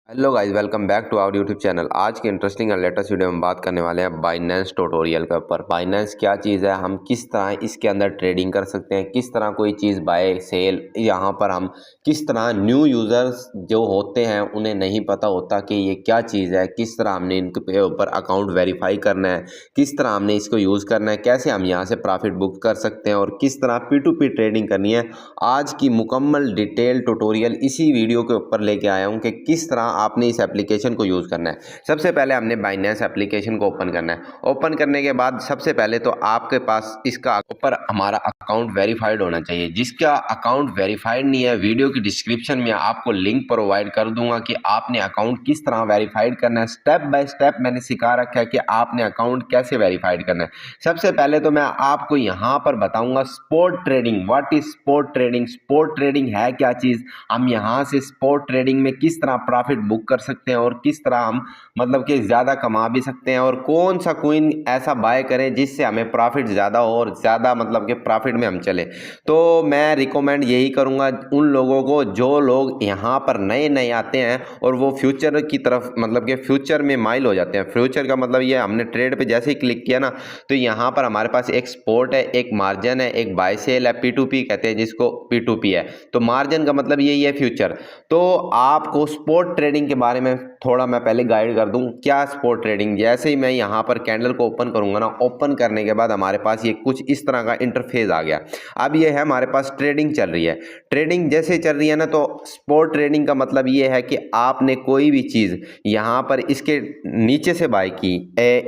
Hello guys, welcome back to our YouTube channel. आज के interesting और लेटेस्ट वीडियो में बात करने वाले हैं बाइनेंस ट्यूटोरियल के ऊपर। बाइनेंस क्या चीज़ है, हम किस तरह इसके अंदर ट्रेडिंग कर सकते हैं, किस तरह कोई चीज़ बाय सेल, यहाँ पर हम किस तरह न्यू यूज़र्स जो होते हैं उन्हें नहीं पता होता कि ये क्या चीज़ है, किस तरह हमने इनके ऊपर अकाउंट वेरीफाई करना है, किस तरह हमने इसको यूज़ करना है, कैसे हम यहाँ से प्रॉफिट बुक कर सकते हैं और किस तरह P2P ट्रेडिंग करनी है। आज की मुकम्मल डिटेल ट्यूटोरियल इसी वीडियो के ऊपर लेके आया हूँ कि किस तरह आपने इस एप्लीकेशन को यूज़ करना है। सबसे पहले हमने बाइनेंस एप्लीकेशन को ओपन करना है। ओपन करने के बाद सबसे पहले तो आपके पास इसका ऊपर हमारा अकाउंट वेरीफाइड होना चाहिए। जिसका अकाउंट वेरीफाइड नहीं है, वीडियो की डिस्क्रिप्शन में आपको लिंक प्रोवाइड कर दूंगा कि आपने अकाउंट किस तरह वेरीफाइड करना है। स्टेप बाय स्टेप मैंने सिखा रखा है कि आपने अकाउंट कैसे वेरीफाइड करना है। सबसे पहले तो मैं आपको यहाँ पर बताऊंगा spot trading. What is spot trading? Spot trading है क्या चीज़, हम यहाँ से स्पॉट ट्रेडिंग में किस तरह प्रॉफिट बुक कर सकते हैं और किस तरह हम मतलब कि ज़्यादा कमा भी सकते हैं और कौन सा कॉइन ऐसा बाय करें जिससे हमें प्रॉफिट ज़्यादा हो और ज़्यादा मतलब कि प्रॉफिट में हम चले। तो मैं रिकमेंड यही करूँगा उन लोगों को जो लोग यहाँ पर नए नए आते हैं और वो फ्यूचर की तरफ मतलब कि फ्यूचर में माइल हो जाते हैं। फ्यूचर का मतलब ये, हमने ट्रेड पे जैसे ही क्लिक किया ना तो यहाँ पर हमारे पास एक स्पॉट है, एक मार्जिन है, एक बाय सेल है, P2P कहते हैं जिसको, P2P है। तो मार्जिन का मतलब यही है फ्यूचर। तो आपको स्पॉट ट्रेडिंग के बारे में थोड़ा मैं पहले गाइड कर दूं। क्या स्पॉट ट्रेडिंग, जैसे ही मैं यहाँ पर कैंडल को ओपन करूंगा ना, ओपन करने के बाद हमारे पास ये कुछ इस तरह का इंटरफेस आ गया। अब ये है हमारे पास ट्रेडिंग चल रही है। ट्रेडिंग जैसे चल रही है ना, तो स्पॉट ट्रेडिंग का मतलब ये है कि आपने कोई भी चीज़ यहाँ पर इसके नीचे से बाय की,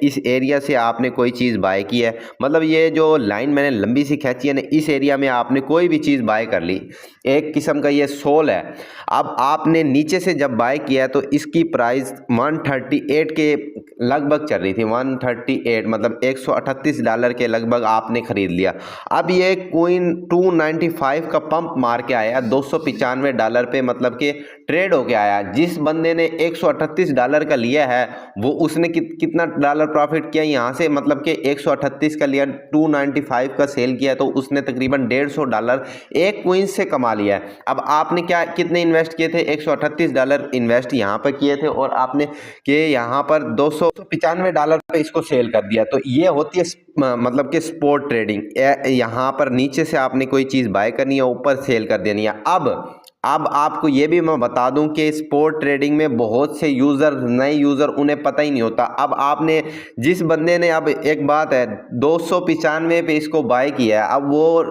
इस एरिया से आपने कोई चीज़ बाय की है, मतलब ये जो लाइन मैंने लंबी सी खींची है ना, इस एरिया में आपने कोई भी चीज़ बाय कर ली। एक किस्म का ये सोल है। अब आपने नीचे से जब बाय किया है तो इसकी प्राइस 138 के लगभग चल रही थी। 138 मतलब $138 के लगभग आपने खरीद लिया। अब ये कोइन 295 का पंप मार के आया, $295 पे मतलब कि ट्रेड होके आया। जिस बंदे ने $138 का लिया है वो उसने कितना डॉलर प्रॉफिट किया यहाँ से, मतलब कि 138 का लिया, 295 का सेल किया, तो उसने तकरीबन $150 एक कोइन से कमा लिया है। अब आपने क्या कितने इन्वेस्ट किए थे? $138 इन्वेस्ट यहाँ पर किए थे और आपने कि यहाँ पर $295 पे इसको सेल कर दिया। तो ये होती है मतलब कि स्पॉट ट्रेडिंग। यहाँ पर नीचे से आपने कोई चीज़ बाय करनी है, ऊपर सेल कर देनी है। अब आपको ये भी मैं बता दूं कि स्पॉट ट्रेडिंग में बहुत से यूज़र, नए यूज़र, उन्हें पता ही नहीं होता। अब आपने जिस बंदे ने, अब एक बात है, 295 पे इसको बाय किया है, अब वो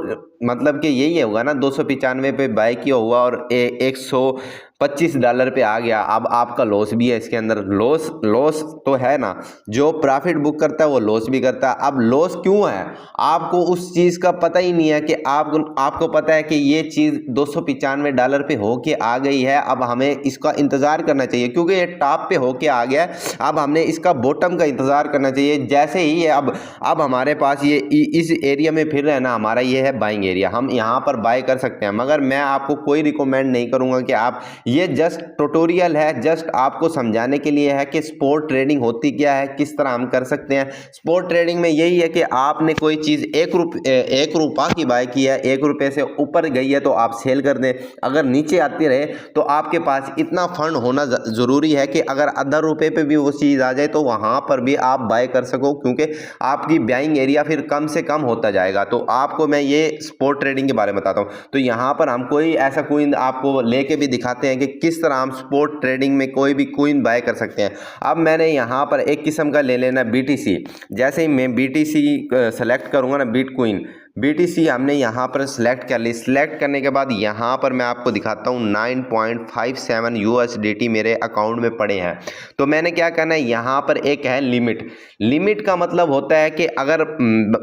मतलब कि यही होगा ना, 295 पे बाय किया हुआ और $125 पे आ गया। अब आपका लॉस भी है इसके अंदर। लॉस लॉस तो है ना, जो प्रॉफिट बुक करता है वो लॉस भी करता है। अब लॉस क्यों है? आपको उस चीज़ का पता ही नहीं है कि आपको पता है कि ये चीज़ $295 पे होके आ गई है। अब हमें इसका इंतज़ार करना चाहिए क्योंकि ये टॉप पे होके आ गया है। अब हमने इसका बॉटम का इंतज़ार करना चाहिए। जैसे ही ये अब हमारे पास ये इस एरिया में फिर है ना, हमारा ये है बाइंग एरिया, हम यहाँ पर बाय कर सकते हैं। मगर मैं आपको कोई रिकमेंड नहीं करूँगा कि आप, ये जस्ट ट्यूटोरियल है, जस्ट आपको समझाने के लिए है कि स्पॉट ट्रेडिंग होती क्या है, किस तरह हम कर सकते हैं। स्पॉट ट्रेडिंग में यही है कि आपने कोई चीज़ एक रुपया की बाय की है, ₹1 से ऊपर गई है तो आप सेल कर दें। अगर नीचे आती रहे तो आपके पास इतना फंड होना ज़रूरी है कि अगर ₹10 पे भी वो चीज़ आ जाए तो वहाँ पर भी आप बाय कर सको, क्योंकि आपकी बाइंग एरिया फिर कम से कम होता जाएगा। तो आपको मैं ये स्पॉट ट्रेडिंग के बारे में बताता हूँ। तो यहाँ पर हम कोई ऐसा कोइन आपको लेके भी दिखाते हैं कि किस तरह हम स्पॉट ट्रेडिंग में कोई भी कोइन बाय कर सकते हैं। अब मैंने यहाँ पर एक किस्म का ले लेना BTC। जैसे ही मैं BTC सेलेक्ट करूँगा ना, बिटकॉइन BTC हमने यहाँ पर सिलेक्ट कर ली। सिलेक्ट करने के बाद यहाँ पर मैं आपको दिखाता हूँ 9.57 USDT मेरे अकाउंट में पड़े हैं। तो मैंने क्या करना है, यहाँ पर एक है लिमिट। लिमिट का मतलब होता है कि अगर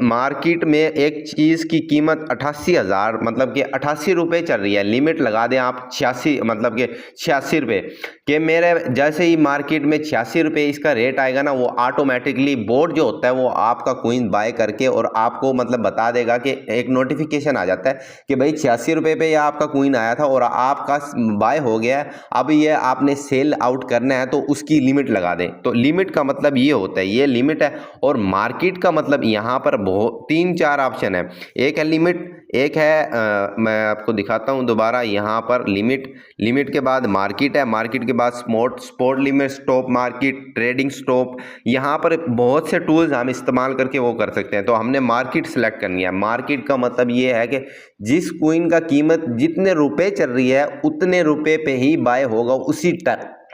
मार्केट में एक चीज़ की कीमत 88,000 मतलब कि ₹88 चल रही है, लिमिट लगा दें आप 86 मतलब कि ₹86 कि मेरे जैसे ही मार्केट में ₹86 इसका रेट आएगा ना, वो ऑटोमेटिकली बोर्ड जो होता है वो आपका कोइन बाय करके और आपको मतलब बता देगा कि एक नोटिफिकेशन आ जाता है कि भाई ₹86 पे यह आपका कोइन आया था और आपका बाय हो गया है, अब ये आपने सेल आउट करना है तो उसकी लिमिट लगा दें। तो लिमिट का मतलब ये होता है, ये लिमिट है। और मार्केट का मतलब यहाँ पर बहुत 3-4 ऑप्शन है। एक है लिमिट, एक है मैं आपको दिखाता हूँ दोबारा, यहाँ पर लिमिट के बाद मार्केट है, मार्केट के बाद spot limit, stop market, trading stop. यहाँ पर बहुत से टूल्स हम इस्तेमाल करके वो कर सकते हैं। तो हमने मार्केट सेलेक्ट करनी है। मार्केट का मतलब ये है कि जिस कॉइन का कीमत जितने रुपए चल रही है उतने रुपए पे ही बाय होगा, उसी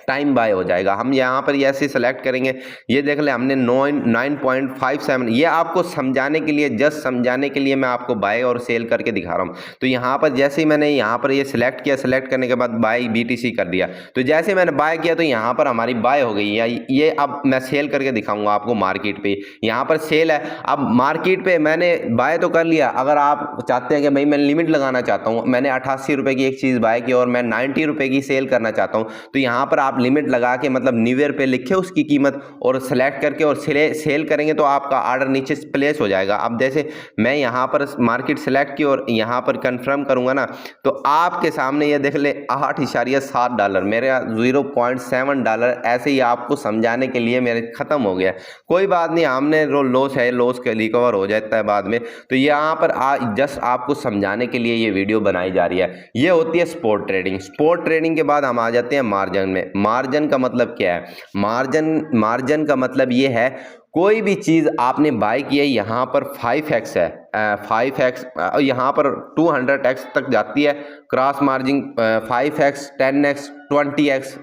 टाइम बाय हो जाएगा। हम यहाँ पर ऐसे सेलेक्ट करेंगे, ये देख ले हमने 9.57, ये आपको समझाने के लिए, जस्ट समझाने के लिए मैं आपको बाय और सेल करके दिखा रहा हूँ। तो यहाँ पर जैसे ही मैंने यहाँ पर ये सिलेक्ट किया, सिलेक्ट करने के बाद बाय BTC कर दिया, तो जैसे मैंने बाय किया तो यहाँ पर हमारी बाय हो गई है। ये अब मैं सेल करके दिखाऊंगा आपको मार्केट पे। यहाँ पर सेल है, अब मार्केट पे मैंने बाय तो कर लिया। अगर आप चाहते हैं कि भाई मैं लिमिट लगाना चाहता हूँ, मैंने 88 रुपये की एक चीज़ बाय की और मैं 90 रुपये की सेल करना चाहता हूँ, तो यहाँ पर आप लिमिट लगा के मतलब न्यू ईयर पे लिखे उसकी कीमत और सेलेक्ट करके और सेल करेंगे तो आपका ऑर्डर नीचे प्लेस हो जाएगा। अब जैसे मैं यहाँ पर मार्केट सेलेक्ट की और यहाँ पर कंफर्म करूंगा ना, तो आपके सामने ये देख ले $8.7 मेरे $0.7 ऐसे ही आपको समझाने के लिए मेरे खत्म हो गया। कोई बात नहीं, हमने लॉस है, लॉस के रिकवर हो जाता है बाद में। तो यहाँ पर जस्ट आपको समझाने के लिए ये वीडियो बनाई जा रही है। ये होती है स्पॉट ट्रेडिंग। स्पॉट ट्रेडिंग के बाद हम आ जाते हैं मार्जिन में। मार्जिन का मतलब क्या है? मार्जिन का मतलब ये है कोई भी चीज़ आपने बाय की है, यहाँ पर 5x है, 5x यहाँ पर 200x तक जाती है cross margin, 5x 10x 20x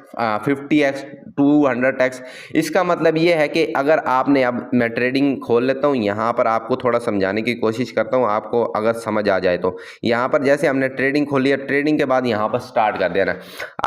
50x 200x। इसका मतलब ये है कि अगर आपने, अब मैं ट्रेडिंग खोल लेता हूँ, यहाँ पर आपको थोड़ा समझाने की कोशिश करता हूँ, आपको अगर समझ आ जाए तो। यहाँ पर जैसे हमने ट्रेडिंग खोली है, ट्रेडिंग के बाद यहाँ पर स्टार्ट कर देना।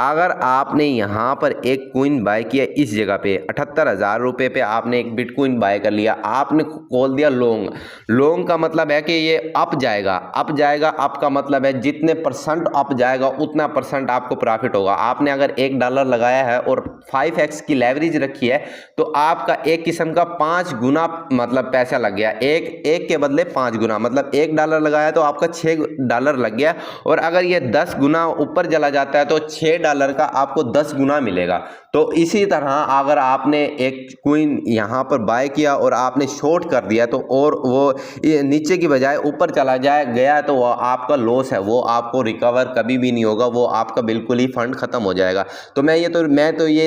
अगर आपने यहाँ पर एक कॉइन बाय किया इस जगह पे 78,000 रुपये पे आपने एक बिटकॉइन बाय कर लिया, आपने खोल दिया लॉन्ग। लॉन्ग का मतलब है कि ये अप जाएगा, अप जाएगा। अप का मतलब है जितने % अप जाएगा उतना % आपको प्रॉफिट होगा। आपने अगर $1 लगाया है और 5x की लेवरेज रखी है, तो आपका एक किस्म का 5 गुना मतलब पैसा लग गया। एक के बदले 5 गुना, मतलब $1 लगाया तो आपका $6 लग गया। और अगर ये 10 गुना ऊपर चला जाता है तो $6 का आपको 10 गुना मिलेगा। तो इसी तरह अगर आपने एक कॉइन यहाँ पर बाय किया और आपने शॉर्ट कर दिया, तो और वो नीचे की बजाय ऊपर चला गया तो वो आपका लॉस है, वो आपको रिकवर कभी भी नहीं होगा, वो आपका बिल्कुल ही फंड खत्म हो जाएगा। तो मैं ये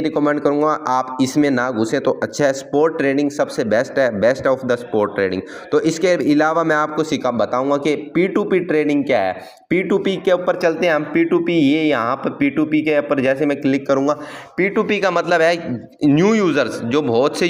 रिकमेंड करूंगा आप इसमें ना घुसे तो अच्छा है। स्पॉट ट्रेडिंग सबसे बेस्ट है, best of the spot trading. तो इसके अलावा मैं आपको बताऊंगा कि P2P ट्रेडिंग क्या है। P2P के ऊपर चलते हैं हम। P2P, ये यहाँ पर P2P के ऊपर जैसे मैं क्लिक करूंगा, P2P का मतलब है न्यू यूजर्स, जो बहुत से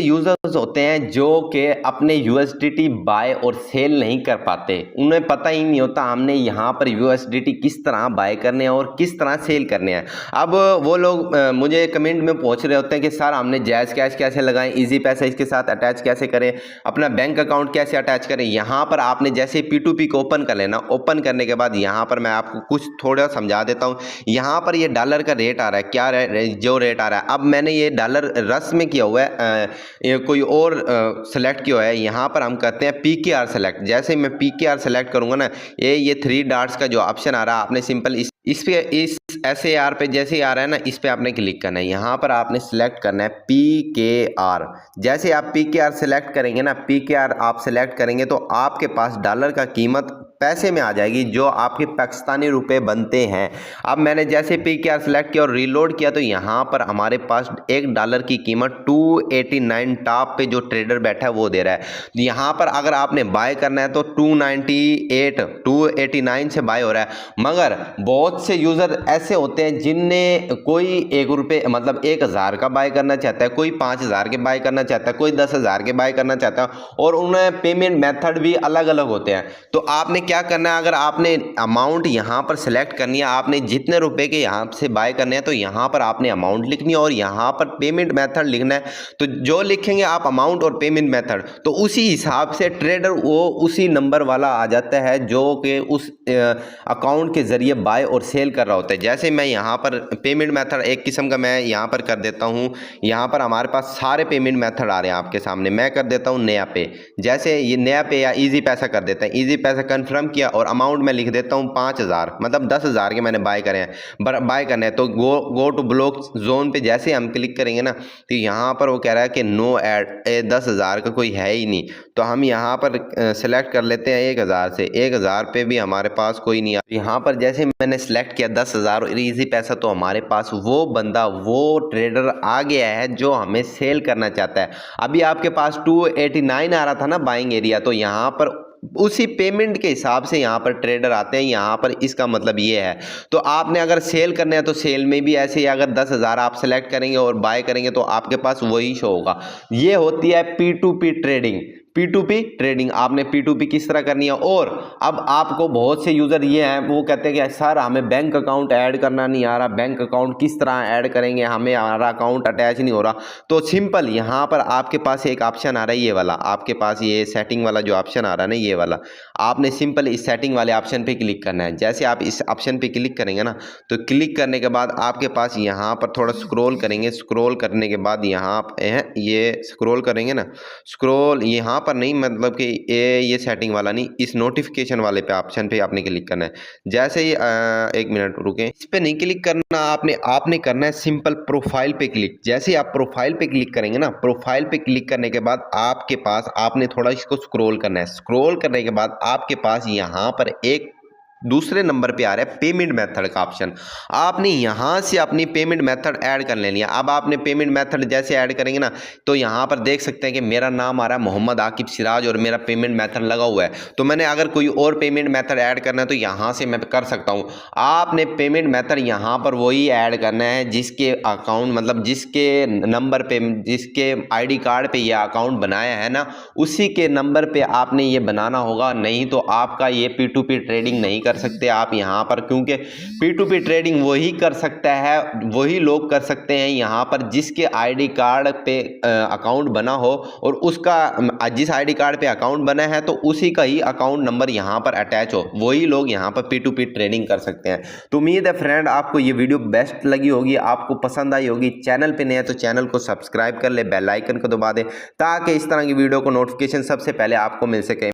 यूजर्स होते हैं जो कि अपने USDT बाय और सेल नहीं कर पाते, उन्हें पता ही नहीं होता हमने यहाँ पर USDT किस तरह बाय करने हैं और किस तरह सेल करने हैं। अब वो लोग मुझे कमेंट में पूछ रहे होते हैं कि सर हमने जैज़ कैश कैसे लगाएं, इजी पैसा इसके साथ अटैच कैसे करें, अपना बैंक अकाउंट कैसे अटैच करें। यहाँ पर आपने जैसे P2P को ओपन कर लेना, ओपन करने के बाद यहाँ पर मैं आपको कुछ थोड़ा समझा देता हूँ। यहाँ पर ये डॉलर का रेट आ रहा है, क्या जो रेट आ रहा है। अब मैंने ये डॉलर रस में किया हुआ है, ये कोई और सेलेक्ट किया है। यहाँ पर हम करते हैं PKR सेलेक्ट। जैसे मैं PKR सेलेक्ट करूँगा ना, ये 3 डॉट्स का जो ऑप्शन आ रहा है, आपने सिंपल इस SAR पे जैसे ही आ रहा है ना, इस पे आपने क्लिक करना है। यहाँ पर आपने सिलेक्ट करना है PKR। जैसे आप PKR सेलेक्ट करेंगे ना, PKR आप सेलेक्ट करेंगे तो आपके पास डॉलर का कीमत पैसे में आ जाएगी, जो आपके पाकिस्तानी रुपए बनते हैं। अब मैंने जैसे PKR सेलेक्ट किया और रीलोड किया, तो यहाँ पर हमारे पास $1 की कीमत 289 टॉप पे जो ट्रेडर बैठा है वो दे रहा है। यहाँ पर अगर आपने बाय करना है तो 289 से बाय हो रहा है। मगर बहुत से यूजर ऐसे होते हैं जिनने कोई ₹1 मतलब 1000 का बाय करना चाहता है, कोई 5000 के बाय करना चाहता है, कोई 10,000 के बाय करना चाहता है, और उन्हें पेमेंट मेथड भी अलग अलग होते हैं। तो आपने क्या करना है, अगर आपने अमाउंट यहाँ पर सेलेक्ट करनी है, आपने जितने रुपए के यहाँ से बाय करने हैं, तो यहाँ पर आपने अमाउंट लिखनी है और यहाँ पर पेमेंट मेथड लिखना है। तो जो लिखेंगे आप अमाउंट और पेमेंट मेथड, तो उसी हिसाब से ट्रेडर वो उसी नंबर वाला आ जाता है जो कि उस अकाउंट के जरिए बाय और सेल कर रहा होता है। जैसे मैं यहाँ पर पेमेंट मेथड एक किस्म का मैं यहाँ पर कर देता हूँ। यहाँ पर हमारे पास सारे पेमेंट मेथड आ रहे हैं आपके सामने। मैं कर देता हूँ नया पे, जैसे ये नया पे या इजी पैसा कर देता है। इजी पैसा कन्फर्म कंफर्म किया और अमाउंट मैं लिख देता हूँ 5000, मतलब 10,000 के मैंने बाय करे हैं, बाय करने हैं। तो गो टू ब्लॉक जोन पे जैसे हम क्लिक करेंगे ना, तो यहाँ पर वो कह रहा है कि नो ऐड 10,000 का कोई है ही नहीं। तो हम यहाँ पर सेलेक्ट कर लेते हैं 1000 से, 1000 पे भी हमारे पास कोई नहीं है। यहाँ पर जैसे मैंने सेलेक्ट किया 10,000 इजी पैसा, तो हमारे पास वो बंदा, वो ट्रेडर आ गया है जो हमें सेल करना चाहता है। अभी आपके पास 289 आ रहा था ना बाइंग एरिया, तो यहाँ पर उसी पेमेंट के हिसाब से यहाँ पर ट्रेडर आते हैं। यहाँ पर इसका मतलब ये है, तो आपने अगर सेल करना है तो सेल में भी ऐसे ही अगर 10,000 आप सेलेक्ट करेंगे और बाय करेंगे तो आपके पास वही शो होगा। ये होती है P2P ट्रेडिंग। P2P ट्रेडिंग आपने P2P किस तरह करनी है। और अब आपको बहुत से यूज़र ये हैं, वो कहते हैं कि सर हमें बैंक अकाउंट ऐड करना नहीं आ रहा, बैंक अकाउंट किस तरह ऐड करेंगे, हमें हमारा अकाउंट अटैच नहीं हो रहा। तो सिंपल यहाँ पर आपके पास एक ऑप्शन आ रहा है, ये वाला आपके पास ये सेटिंग वाला जो ऑप्शन आ रहा है ना, ये वाला आपने सिंपल इस सेटिंग वाले ऑप्शन पे क्लिक करना है। जैसे आप इस ऑप्शन पे क्लिक करेंगे ना, तो क्लिक करने के बाद आपके पास यहाँ पर थोड़ा स्क्रॉल करेंगे, स्क्रॉल करने के बाद यहाँ ये स्क्रॉल करेंगे ना, स्क्रॉल यहाँ पर नहीं, मतलब कि ये सेटिंग वाला नहीं, इस नोटिफिकेशन वाले पे ऑप्शन पे आपने क्लिक करना है। जैसे ही 1 मिनट रुकें, इस पे नहीं क्लिक करना, आपने करना है सिंपल प्रोफाइल पे क्लिक। जैसे ही आप प्रोफाइल पे क्लिक करेंगे ना, प्रोफाइल पे क्लिक करने के बाद आपके पास आपने थोड़ा इसको स्क्रॉल करना है। स्क्रॉल करने के बाद आपके पास यहाँ पर एक दूसरे नंबर पे आ रहा है पेमेंट मेथड का ऑप्शन। आपने यहाँ से अपनी पेमेंट मेथड ऐड कर लेनी है। अब आपने पेमेंट मेथड जैसे ऐड करेंगे ना, तो यहाँ पर देख सकते हैं कि मेरा नाम आ रहा है मोहम्मद आकिब सिराज और मेरा पेमेंट मेथड लगा हुआ है। तो मैंने अगर कोई और पेमेंट मेथड ऐड करना है तो यहाँ से मैं कर सकता हूँ। आपने पेमेंट मेथड यहाँ पर वही ऐड करना है जिसके अकाउंट, मतलब जिसके नंबर पे, जिसके ID कार्ड पे ये अकाउंट बनाया है ना, उसी के नंबर पे आपने ये बनाना होगा। नहीं तो आपका ये P2P ट्रेडिंग नहीं कर सकते आप यहाँ पर, क्योंकि P2P ट्रेडिंग वही कर सकता है, वही लोग कर सकते हैं यहाँ पर जिसके ID कार्ड पे अकाउंट बना हो, और उसका जिस ID कार्ड पे अकाउंट बना है तो उसी का ही अकाउंट नंबर यहाँ पर अटैच हो, वही लोग यहाँ पर P2P ट्रेडिंग कर सकते हैं। तो उम्मीद है फ्रेंड आपको ये वीडियो बेस्ट लगी होगी, आपको पसंद आई होगी। चैनल पे नए हैं तो चैनल को सब्सक्राइब कर ले, बेल आइकन को दबा दे, ताकि इस तरह की वीडियो को नोटिफिकेशन सबसे पहले आपको मिल सके।